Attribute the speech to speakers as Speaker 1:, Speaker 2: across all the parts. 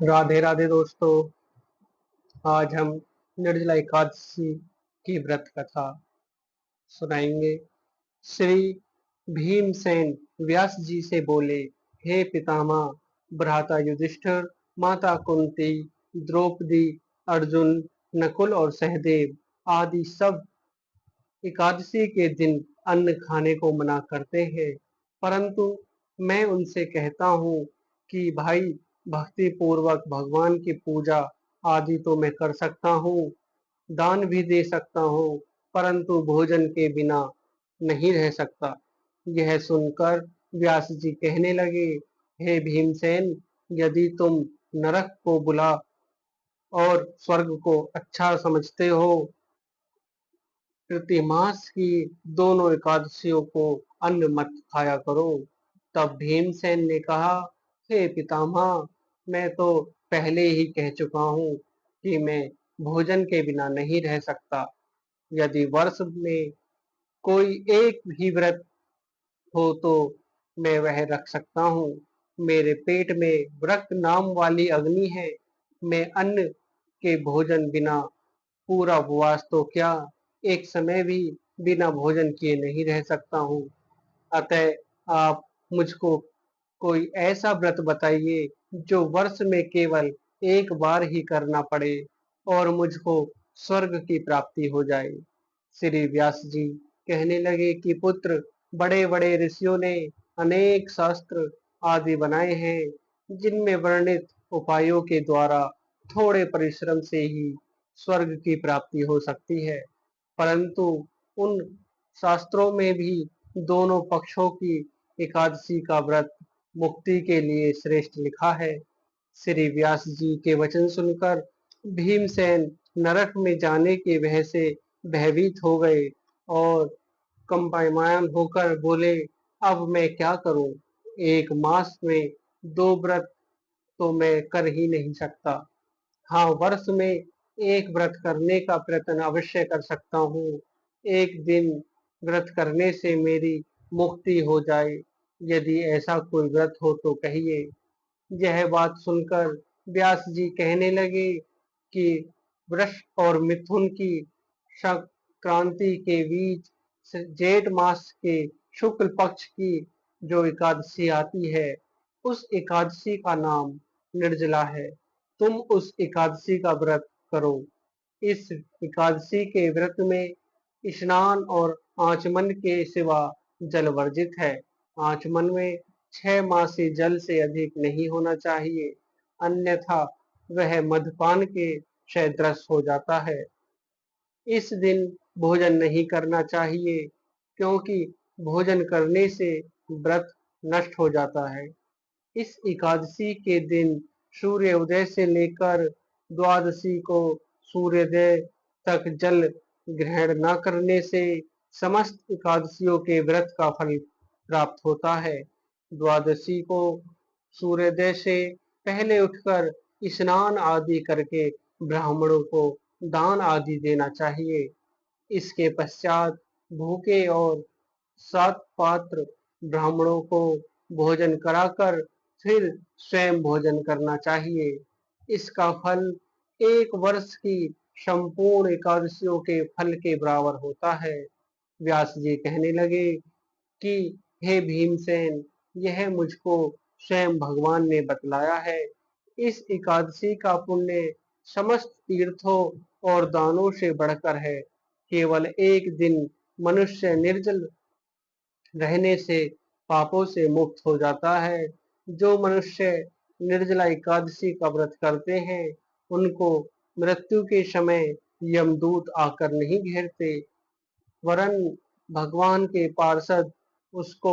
Speaker 1: राधे राधे दोस्तों। आज हम निर्जला एकादशी की व्रत कथा सुनाएंगे। श्री भीमसेन व्यास जी से बोले, हे पितामह, भ्राता युधिष्ठिर, माता कुंती, द्रौपदी, अर्जुन, नकुल और सहदेव आदि सब एकादशी के दिन अन्न खाने को मना करते हैं, परंतु मैं उनसे कहता हूँ कि भाई, भक्ति पूर्वक भगवान की पूजा आदि तो मैं कर सकता हूँ, दान भी दे सकता हूँ, परंतु भोजन के बिना नहीं रह सकता। यह सुनकर व्यास जी कहने लगे, हे भीमसेन, यदि तुम नरक को बुला और स्वर्ग को अच्छा समझते हो, प्रतिमास की दोनों एकादशियों को अन्न मत खाया करो। तब भीमसेन ने कहा, हे पितामह, मैं तो पहले ही कह चुका हूँ कि मैं भोजन के बिना नहीं रह सकता। यदि वर्ष में कोई एक भी व्रत हो तो मैं वह रख सकता हूँ। मेरे पेट में व्रत नाम वाली अग्नि है। मैं अन्न के भोजन बिना पूरा उपवास तो क्या, एक समय भी बिना भोजन किए नहीं रह सकता हूँ। अतः आप मुझको कोई ऐसा व्रत बताइए जो वर्ष में केवल एक बार ही करना पड़े और मुझको स्वर्ग की प्राप्ति हो जाए। श्री व्यास जी कहने लगे कि पुत्र, बड़े बड़े ऋषियों ने अनेक शास्त्र आदि बनाए हैं, जिनमें वर्णित उपायों के द्वारा थोड़े परिश्रम से ही स्वर्ग की प्राप्ति हो सकती है, परंतु उन शास्त्रों में भी दोनों पक्षों की एकादशी का व्रत मुक्ति के लिए श्रेष्ठ लिखा है। श्री व्यास जी के वचन सुनकर भीमसेन नरक में जाने के भय से भयभीत हो गए और कंपायमान होकर बोले, अब मैं क्या करूं? एक मास में दो व्रत तो मैं कर ही नहीं सकता। हाँ, वर्ष में एक व्रत करने का प्रयत्न अवश्य कर सकता हूँ। एक दिन व्रत करने से मेरी मुक्ति हो जाए। यदि ऐसा कोई व्रत हो तो कहिए। यह बात सुनकर व्यास जी कहने लगे कि वृष और मिथुन की संक्रांति के बीच जेठ मास के शुक्ल पक्ष की जो एकादशी आती है, उस एकादशी का नाम निर्जला है। तुम उस एकादशी का व्रत करो। इस एकादशी के व्रत में स्नान और आचमन के सिवा जल वर्जित है। आचमन में 6 मासी जल से अधिक नहीं होना चाहिए, अन्यथा वह मदपान के सदृश हो जाता है। इस दिन भोजन नहीं करना चाहिए, क्योंकि भोजन करने से व्रत नष्ट हो जाता है। इस एकादशी के दिन सूर्य उदय से लेकर द्वादशी को सूर्योदय तक जल ग्रहण न करने से समस्त एकादशियों के व्रत का फल प्राप्त होता है। द्वादशी को सूर्योदय से पहले उठकर स्नान आदि करके ब्राह्मणों को दान आदि देना चाहिए। इसके पश्चात भूखे और 7 पात्र ब्राह्मणों को भोजन कराकर फिर स्वयं भोजन करना चाहिए। इसका फल एक वर्ष की संपूर्ण एकादशियों के फल के बराबर होता है। व्यास जी कहने लगे कि हे भीमसेन, यह मुझको स्वयं भगवान ने बतलाया है। इस एकादशी का पुण्य समस्त तीर्थों और दानों से बढ़कर है। केवल एक दिन मनुष्य निर्जल रहने से पापों से मुक्त हो जाता है। जो मनुष्य निर्जला एकादशी का व्रत करते हैं, उनको मृत्यु के समय यमदूत आकर नहीं घेरते, वरन भगवान के पार्षद उसको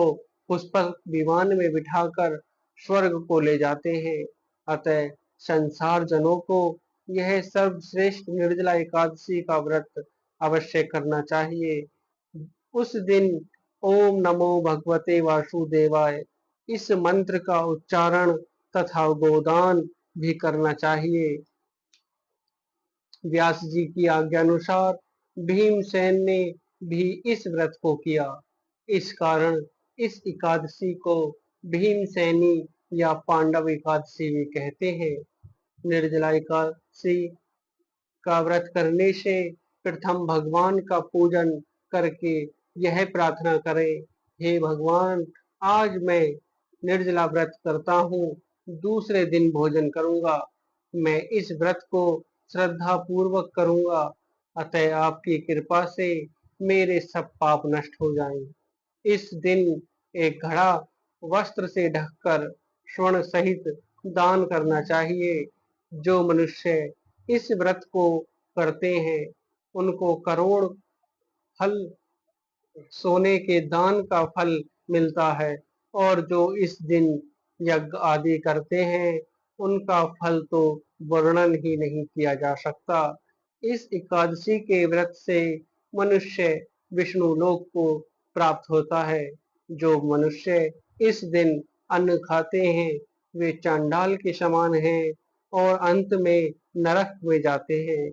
Speaker 1: पुष्पक विमान में बिठाकर स्वर्ग को ले जाते हैं। अतः संसार जनों को यह सर्वश्रेष्ठ निर्जला एकादशी का व्रत अवश्य करना चाहिए। उस दिन ओम नमो भगवते वासुदेवाय इस मंत्र का उच्चारण तथा गोदान भी करना चाहिए। व्यास जी की आज्ञानुसार भीमसेन ने भी इस व्रत को किया। इस कारण इस एकादशी को भीमसेनी या पांडव एकादशी भी कहते हैं। निर्जला एकादशी का व्रत करने से प्रथम भगवान का पूजन करके यह प्रार्थना करें, हे भगवान, आज मैं निर्जला व्रत करता हूँ, दूसरे दिन भोजन करूंगा। मैं इस व्रत को श्रद्धा पूर्वक करूंगा, अतः आपकी कृपा से मेरे सब पाप नष्ट हो जाएं। इस दिन एक घड़ा वस्त्र से ढककर स्वर्ण सहित दान करना चाहिए। जो मनुष्य इस व्रत को करते हैं, उनको करोड़ फल सोने के दान का फल मिलता है, और जो इस दिन यज्ञ आदि करते हैं, उनका फल तो वर्णन ही नहीं किया जा सकता। इस एकादशी के व्रत से मनुष्य विष्णु लोक को प्राप्त होता है। जो मनुष्य इस दिन अन्न खाते हैं, वे चांडाल के समान हैं और अंत में नरक में जाते हैं।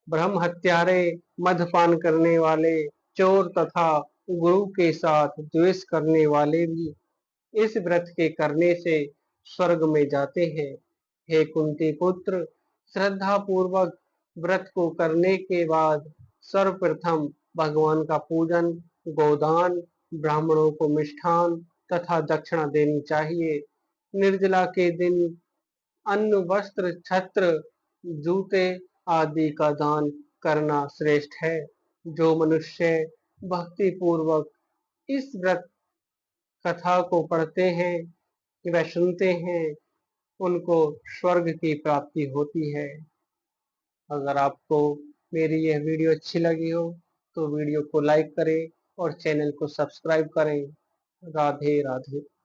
Speaker 1: ब्रह्म हत्यारे, मद्यपान करने वाले, चोर तथा गुरु के साथ द्वेष करने वाले भी इस व्रत के करने से स्वर्ग में जाते हैं। हे कुंती पुत्र, श्रद्धा पूर्वक व्रत को करने के बाद सर्वप्रथम भगवान का पूजन, गोदान, ब्राह्मणों को मिष्ठान तथा दक्षिणा देनी चाहिए। निर्जला के दिन अन्न, वस्त्र, छत्र, जूते आदि का दान करना श्रेष्ठ है। जो मनुष्य भक्ति पूर्वक इस व्रत कथा को पढ़ते हैं व सुनते हैं, उनको स्वर्ग की प्राप्ति होती है। अगर आपको मेरी यह वीडियो अच्छी लगी हो तो वीडियो को लाइक करें और चैनल को सब्सक्राइब करें। राधे राधे।